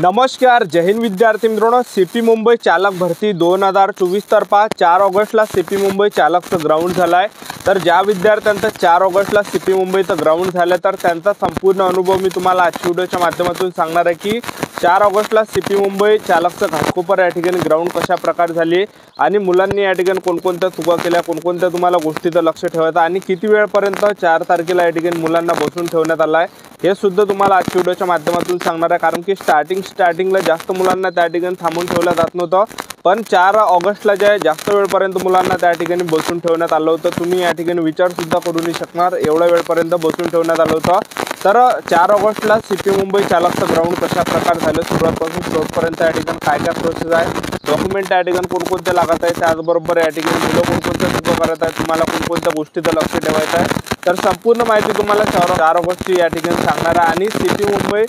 नमस्कार, जय हिंद विद्यार्थी मित्रांनो। सीपी मुंबई चालक भरती 2024 तर्फा 4 ऑगस्टला सीपी मुंबई चालकचं ग्राउंड झालं आहे। तर ज्या विद्यार्थ्यांचं 4 ऑगस्टला सीपी मुंबईचं ग्राउंड झालं तर त्यांचा संपूर्ण अनुभव मी तुम्हाला आजच्या व्हिडिओच्या माध्यमातून सांगणार आहे की 4 ऑगस्टला सीपी मुंबई चालकचं घाटकोपर या ठिकाणी ग्राउंड कशा प्रकारे झाली आणि मुलांनी या ठिकाणी कोणकोणत्या चुका केल्या, कोणकोणत्या तुम्हाला गोष्टीचं लक्ष ठेवायचं आणि किती वेळपर्यंत 4 तारखेला या ठिकाणी मुलांना बसवून ठेवण्यात आलं आहे हे सुद्धा तुम्हाला आजच्या व्हिडिओच्या माध्यमातून सांगणार आहे। कारण की स्टार्टिंगला जास्त मुलांना त्या ठिकाणी थांबून ठेवलं जात नव्हतं, पण 4 ऑगस्टला जे जास्त वेळपर्यंत मुलांना त्या ठिकाणी बसून ठेवण्यात आलं होतं। तुम्ही या ठिकाणी विचार सुद्धा करू नाही शकणार एवढ्या वेळपर्यंत बसून ठेवण्यात आलं होतं। तर 4 ऑगस्टला सीपी मुंबई चालकचं ग्राउंड कशा प्रकारे झालं, सुरुवातपासून शेवटपर्यंत या ठिकाणी काय काय प्रोसेस आहे, डॉक्युमेंट या ठिकाणी कोणकोणते लागत आहे, त्याचबरोबर या ठिकाणी मुलं कोणकोणत्या चुका करत आहेत, तुम्हाला कोणकोणत्या गोष्टीचं लक्ष ठेवायचं आहे, तर संपूर्ण माहिती तुम्हाला 4 ऑगस्टची या ठिकाणी सांगणार आहे। आणि सीपी मुंबई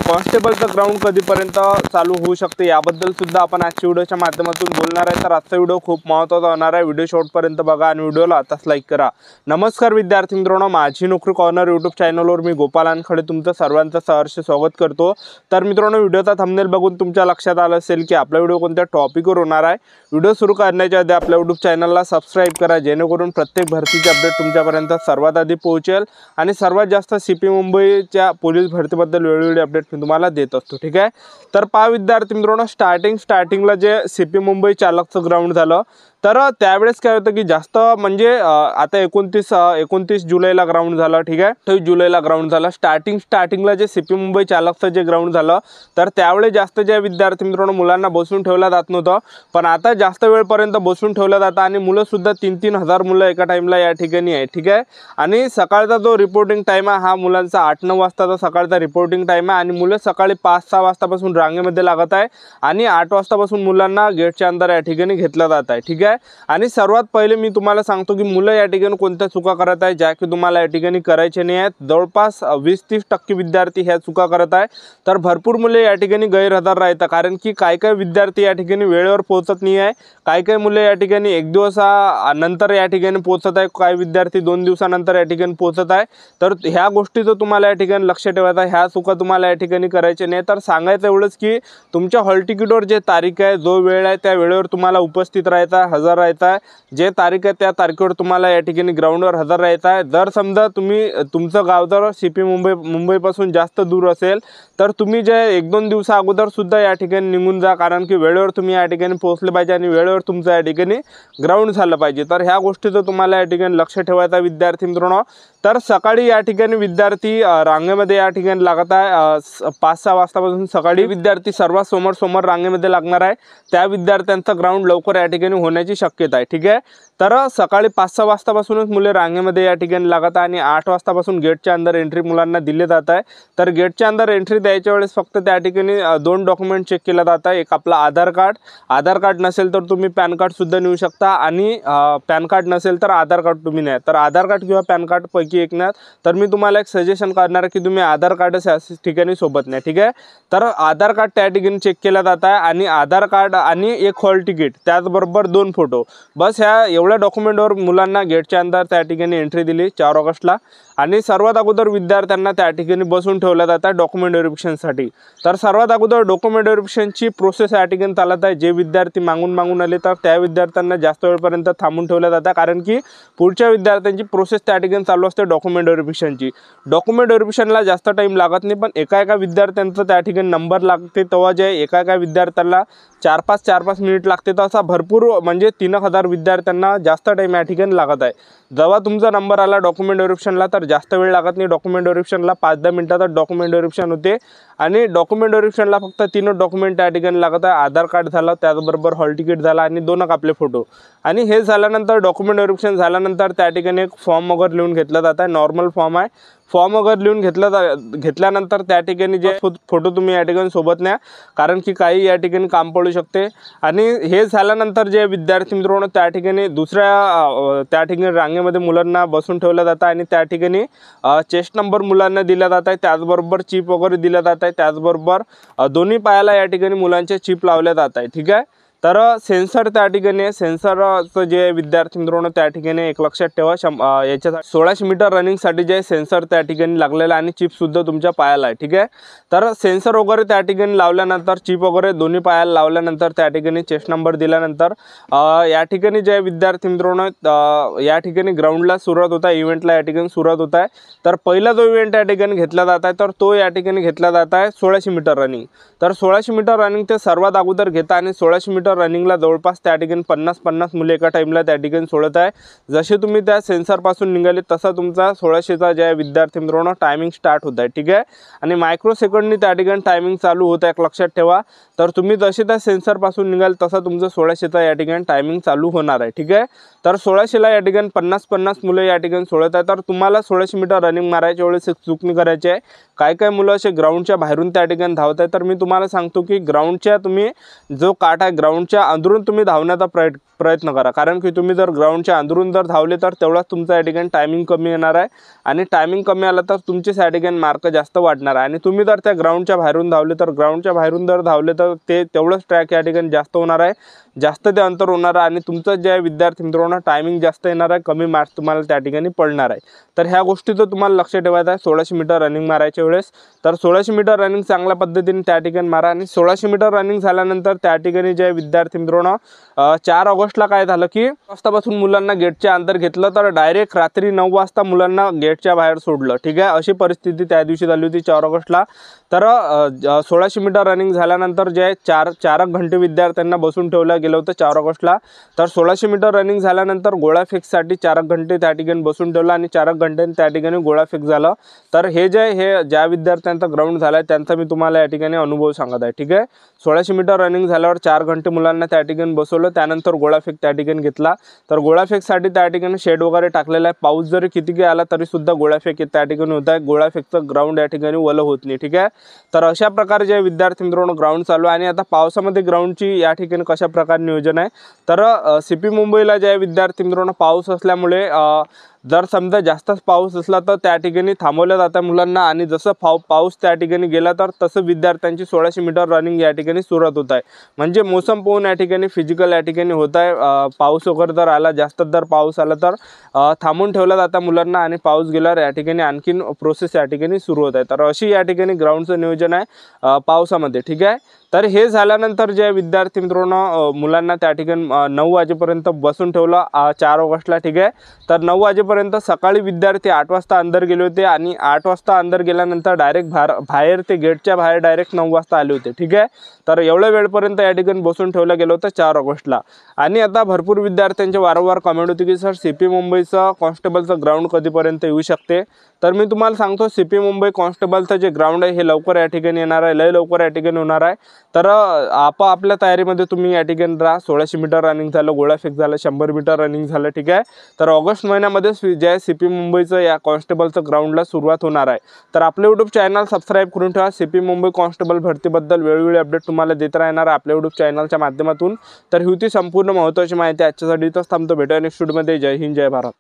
कॉन्स्टेबलचं ग्राउंड कधीपर्यंत चालू होऊ शकते याबद्दल सुद्धा आपण आजच्या व्हिडिओच्या माध्यमातून बोलणार आहे। तर आजचा व्हिडिओ खूप महत्त्वाचा होणार आहे, व्हिडिओ शेवटपर्यंत बघा आणि व्हिडिओला आताच लाईक करा। नमस्कार विद्यार्थी मित्रांनो, माझी नोकरी कॉर्नर यूट्यूब चॅनलवर मी गोपाल खडे तुमचं सर्वांचं सहर्ष स्वागत करतो। तर मित्रांनो, व्हिडिओचा थंबनेल बघून तुमच्या लक्षात आलं असेल की आपला व्हिडिओ कोणत्या टॉपिकवर होणार आहे। व्हिडिओ सुरू करण्याच्या आधी आपल्या यूट्यूब चॅनलला सबस्क्राइब करा, जेणेकरून प्रत्येक भरतीचे अपडेट तुमच्यापर्यंत सर्वात आधी पोहोचेल आणि सर्वात जास्त सीपी मुंबईच्या पोलीस भरतीबद्दल वेळोवेळी अपडेट मी तुम्हाला देत असतो। ठीक आहे, तर पहा विद्यार्थी मित्रांनो, स्टार्टिंगला जे सीपी मुंबई चालकचं ग्राउंड झालं तर त्यावेळेस काय होतं की जास्त म्हणजे आता 29 जुलैला ग्राउंड झालं। ठीक आहे, 28 जुलैला ग्राउंड झालं। स्टार्टिंगला जे सीपी मुंबई चालकचं जे ग्राउंड झालं तर त्यावेळेस जास्त जे विद्यार्थी मित्रांनो मुलांना बसून ठेवलं जात नव्हतं, पण आता जास्त वेळपर्यंत बसून ठेवलं जातं आणि मुलं सुद्धा 3-3 हजार मुलं एका टाईमला या ठिकाणी आहे। ठीक आहे, आणि सकाळचा जो रिपोर्टिंग टाईम आहे हा मुलांचा 8-9 वाजताचा सकाळचा रिपोर्टिंग टाईम आहे आणि मुलं सकाळी 5-6 वाजतापासून रांगेमध्ये लागत आहे आणि 8 वाजतापासून मुलांना गेटच्या अंदर या ठिकाणी घेतलं जात आहे। ठीक आहे, आणि सर्वात पहिले मी तुम्हाला सांगतो की मुलं या ठिकाणी कोणत्या चुका करत आहे ज्या की तुम्हाला या ठिकाणी करायचे नाही आहेत। जवळपास 20-30% विद्यार्थी ह्या चुका करत आहे। तर भरपूर मुले या ठिकाणी गैरहजर राहतात, कारण की काय विद्यार्थी या ठिकाणी वेळेवर पोहोचत नाही आहे, काय मुले या ठिकाणी 1 दिवसानंतर या ठिकाणी पोहोचत आहे, काही विद्यार्थी 2 दिवसानंतर या ठिकाणी पोहोचत आहे। तर ह्या गोष्टीचं तुम्हाला या ठिकाणी लक्ष ठेवायचं आहे, ह्या चुका तुम्हाला या ठिकाणी करायचे नाही। तर सांगायचं एवढंच की तुमच्या हॉल तिकीटवर जे तारीख आहे, जो वेळ आहे, त्या वेळेवर तुम्हाला उपस्थित राहायचं, हजर राहायचं आहे। जे तारीख आहे त्या तारखेवर तुम्हाला या ठिकाणी ग्राउंडवर हजर राहायचं आहे। जर समजा तुमचं गाव जर सीपी मुंबईपासून जास्त दूर असेल तर तुम्ही जे 1-2 दिवसा अगोदर सुद्धा या ठिकाणी निघून जा, कारण की वेळेवर तुम्ही या ठिकाणी पोहोचले पाहिजे आणि वेळेवर तुमचं या ठिकाणी ग्राउंड झालं पाहिजे। तर ह्या गोष्टीचं तुम्हाला या ठिकाणी लक्ष ठेवायचं आहे विद्यार्थी मित्रांनो। तर सकाळी या ठिकाणी विद्यार्थी रांगेमध्ये या ठिकाणी लागत आहे 5-6 वाजतापासून सकाळी विद्यार्थी सर्वात समोर रांगेमध्ये लागणार आहे, त्या विद्यार्थ्यांचं ग्राउंड लवकर या ठिकाणी होण्याची शक्यता आहे। ठीक आहे, तर सकाळी 5-6 वाजतापासूनच मुले रांगेमध्ये या ठिकाणी लागत आहे आणि 8 वाजतापासून गेटच्या अंदर एंट्री मुलांना दिली जात आहे। तर गेटच्या अंदर एंट्री द्यायच्या वेळेस फक्त त्या ठिकाणी 2 डॉक्युमेंट चेक केलं जातं, एक आपला आधार कार्ड नसेल तर तुम्ही पॅन कार्ड सुद्धा नेऊ शकता आणि पॅन कार्ड नसेल तर आधार कार्ड तुम्ही न्या। तर आधार कार्ड किंवा पॅन कार्ड पैकी एक न्या। तर मी तुम्हाला एक सजेशन करणार की तुम्ही आधार कार्डच या ठिकाणी सोबत न्या। ठीक आहे, तर आधार कार्ड त्या ठिकाणी चेक केलं जात आहे आणि आधार कार्ड आणि एक हॉल तिकीट त्याचबरोबर 2 फोटो, बस ह्या एवढ्या डॉक्युमेंटवर मुलांना गेटच्या अंदर त्या ठिकाणी एंट्री दिली 4 ऑगस्टला। आणि सर्वात अगोदर विद्यार्थ्यांना त्या ठिकाणी बसून ठेवलं जातं डॉक्युमेंट व्हेरिफिकेशनसाठी। तर सर्वात अगोदर डॉक्युमेंट व्हेरिफिकेशनची प्रोसेस या ठिकाणी चालत आहे। जे विद्यार्थी मागून आले तर त्या विद्यार्थ्यांना जास्त वेळपर्यंत थांबून ठेवलं जातं, कारण की पुढच्या विद्यार्थ्यांची प्रोसेस त्या ठिकाणी चालू असते डॉक्युमेंट व्हेरिफिकेशनची। डॉक्युमेंट व्हेरिफिकेशनला जास्त टाईम लागत नाही, पण एका विद्यार्थ्यांचा त्या ठिकाणी नंबर लागते, तेव्हा जे एका विद्यार्थ्याला 4-5 मिनिट लागते। तर असा भरपूर म्हणजे 3000 विद्यार्थ्यांना जास्त टाईम या ठिकाणी लागत आहे। जेव्हा तुमचा नंबर आला डॉक्युमेंट व्हेरिफिकेशनला तर जास्त वेळ लागत नाही, डॉक्युमेंट व्हेरिफिकेशनला 5-10 मिनिटात डॉक्युमेंट व्हेरिफिकेशन होते आणि डॉक्युमेंट व्हेरिफिकेशनला फक्त 3 डॉक्युमेंट त्या ठिकाणी लागत आहे, आधार कार्ड झालं, त्याचबरोबर हॉल तिकीट झालं आणि 2 आपले फोटो। आणि हे झाल्यानंतर डॉक्युमेंट व्हेरिफिकेशन झाल्यानंतर त्या ठिकाणी एक फॉर्म वगैरे लिहून घेतला जात आहे, नॉर्मल फॉर्म आहे। फॉर्म वगैरे लिहून घेतल्यानंतर त्या ठिकाणी जे फोटो तुम्ही या ठिकाणी सोबत न्या, कारण की काही या ठिकाणी काम पडू शकते। आणि हे झाल्यानंतर जे विद्यार्थी मित्रांनो त्या ठिकाणी दुसऱ्या त्या ठिकाणी रांगेमध्ये मुलांना बसून ठेवलं जातं आणि त्या ठिकाणी चेस्ट नंबर मुलांना दिला जात आहे, त्याचबरोबर चिप वगैरे दिलं जात आहे, त्याचबरोबर दोन्ही पायाला या ठिकाणी मुलांचे चिप लावले जात आहे। ठीक आहे, तर सेन्सर त्या ठिकाणी सेन्सरचं जे विद्यार्थी मित्रांनो त्या ठिकाणी एक लक्षात ठेवा, याच्या 1600 मीटर रनिंगसाठी जे सेन्सर त्या ठिकाणी लागलेला आणि चिपसुद्धा तुमच्या पायाला आहे, ठीक आहे. तर सेन्सर वगैरे त्या ठिकाणी लावल्यानंतर चिप वगैरे दोन्ही पायाला लावल्यानंतर त्या ठिकाणी चेस्ट नंबर दिल्यानंतर या ठिकाणी जे विद्यार्थी मित्रांनो या ठिकाणी ग्राउंडला सुरुवात होत आहे, इव्हेंटला या ठिकाणी सुरुवात होत आहे. तर पहिला जो इव्हेंट या ठिकाणी घेतला जात आहे तर तो या ठिकाणी घेतला जात आहे 1600 मीटर रनिंग. तर 1600 मीटर रनिंग ते सर्वात अगोदर घेता आणि 1600 मीटर रनिंगला जवळपास त्या ठिकाणी 50 मुले एका टाईमला त्या ठिकाणी सोडत आहे. जसे तुम्ही त्या सेन्सरपासून निघाले तसा तुमचा 1600चा जे विद्यार्थी मित्रांनो टायमिंग स्टार्ट होत आहे, ठीक आहे. आणि मायक्रो सेकंडनी त्या ठिकाणी टायमिंग चालू होत आहे, एक लक्षात ठेवा. तर तुम्ही जसे त्या सेन्सरपासून निघाल तसा तुमचं 1600चा या ठिकाणी टायमिंग चालू होणार आहे, ठीक आहे. तर 1600ला या ठिकाणी 50 मुलं या ठिकाणी सोडत आहे. तर तुम्हाला 1600 मीटर रनिंग मारायच्या वेळेस एक चूक नाही करायची आहे. काय मुलं असे ग्राउंडच्या बाहेरून त्या ठिकाणी धावत आहे, तर मी तुम्हाला सांगतो की ग्राउंडच्या तुम्ही जो काठ आहे ग्राउंडच्या अंदरून तुम्ही धावण्याचा प्रयत्न करा. कारण की तुम्ही जर ग्राउंडच्या अंदरून जर धावले तर तेवढाच तुमचा या ठिकाणी टायमिंग कमी येणार आहे आणि टायमिंग कमी आला तर तुमचे या ठिकाणी मार्क जास्त वाढणार आहे. आणि तुम्ही जर त्या ग्राउंडच्या बाहेरून धावले तर ग्राउंडच्या बाहेरून जर धावले तर ते तेवढंच ट्रॅक या ठिकाणी जास्त होणार आहे, जास्त ते अंतर होणार आहे आणि तुमचं जे विद्यार्थी मित्रांनो टायमिंग जास्त येणार आहे, कमी मार्क्स तुम्हाला त्या ठिकाणी पडणार आहे. तर ह्या गोष्टीचं तुम्हाला लक्ष ठेवायचं आहे 1600 मीटर रनिंग मारायच्या वेळेस. तर 1600 मीटर रनिंग चांगल्या पद्धतीने त्या ठिकाणी मारा. आणि 1600 मीटर रनिंग झाल्यानंतर त्या ठिकाणी जे विद्यार्थी मित्रांनो 4 ऑगस्टला काय झालं की वाजतापासून मुलांना गेटच्या अंतर घेतलं तर डायरेक्ट रात्री 9 वाजता मुलांना गेटच्या बाहेर सोडलं, ठीक आहे. अशी परिस्थिती त्या दिवशी झाली होती 4 ऑगस्टला. तर 1600 मीटर रनिंग झाल्यानंतर जे 4 घंटे विद्यार्थ्यांना बसून ठेवलं गेलं होतं 4 ऑगस्टला. तर 1600 मीटर रनिंग झाल्यानंतर गोळाफेकसाठी 4 घंटे त्या ठिकाणी बसून ठेवलं आणि 4 घंट्यांनी त्या ठिकाणी गोळाफेक झालं. तर हे ज्या विद्यार्थ्यांचा ग्राउंड झाला आहे त्यांचा मी तुम्हाला या ठिकाणी अनुभव सांगत आहे, ठीक आहे. 1600 मीटर रनिंग झाल्यावर 4 घंटे मुलांना त्या ठिकाणी बसवलं, त्यानंतर गोळाफेक त्या ठिकाणी घेतला. तर गोळाफेकसाठी त्या ठिकाणी शेड वगैरे टाकलेला आहे. पाऊस जरी कितीही आला तरीसुद्धा गोळाफेक त्या ठिकाणी होत आहे. गोळाफेकचं ग्राउंड या ठिकाणी ओलं होत नाही, ठीक आहे. तर अशा प्रकारे जे विद्यार्थी मित्रांनो ग्राउंड चालू आहे. आणि आता पावसामध्ये ग्राउंडची या ठिकाणी कशा प्रकारे नियोजन आहे तर CP मुंबईला जे विद्यार्थी मित्रांनो पाऊस असल्यामुळे जर समजा जास्तच पाऊस असला तर त्या ठिकाणी थांबवलं जातं मुलांना आणि जसं पाऊस त्या ठिकाणी गेला तर तसं विद्यार्थ्यांची 1600 मीटर रनिंग या ठिकाणी सुरुवात होत आहे. म्हणजे मोसम पाहून या ठिकाणी फिजिकल या ठिकाणी होत आहे. पाऊस वगैरे जर आला, जास्त जर पाऊस आला तर थांबून ठेवलं जातं मुलांना आणि पाऊस गेल्यावर या ठिकाणी आणखीन प्रोसेस या ठिकाणी सुरू होत आहे. तर अशी या ठिकाणी ग्राउंडचं नियोजन आहे पावसामध्ये, ठीक आहे. तर हे झाल्यानंतर जे विद्यार्थी मित्रांनो मुलांना त्या ठिकाणी 9 वाजेपर्यंत बसून ठेवलं 4 ऑगस्टला, ठीक आहे. तर 9 वाजेपर्यंत सकाळी विद्यार्थी 8 वाजता अंदर गेले होते आणि 8 वाजता अंदर गेल्यानंतर डायरेक्ट बाहेर ते गेटच्या बाहेर डायरेक्ट 9 वाजता आले होते, ठीक आहे. तर एवढ्या वेळपर्यंत या ठिकाणी बसून ठेवलं गेलं होतं 4 ऑगस्टला. आणि आता भरपूर विद्यार्थ्यांचे वारंवार कमेंट होती की सर CP मुंबईचं कॉन्स्टेबलचं ग्राउंड कधीपर्यंत येऊ शकते. तर मी तुम्हाला सांगतो CP मुंबई कॉन्स्टेबलचं जे ग्राउंड आहे हे लवकर या ठिकाणी येणार आहे, लय लवकर या ठिकाणी होणार आहे. तर आपल्या तयारीमध्ये तुम्ही या ठिकाणी राहा. 1600 मीटर रनिंग झालं, गोळाफेक झालं, 100 मीटर रनिंग झालं, ठीक आहे. तर ऑगस्ट महिन्यामध्ये जे CP मुंबईचं या कॉन्स्टेबलचं ग्राउंडला सुरुवात होणार आहे. तर आपलं यूट्यूब चॅनल सबस्क्राईब करून ठेवा. CP मुंबई कॉन्स्टेबल भरतीबद्दल वेळोवेळी अपडेट तुम्हाला देत राहणार आपल्या यूट्यूब चॅनलच्या माध्यमातून. तर ही होती संपूर्ण महत्त्वाची माहिती आजच्यासाठी. इथंच थांबतो, भेटूया नेक्स्ट व्हिडिओमध्ये. जय हिंद, जय भारत.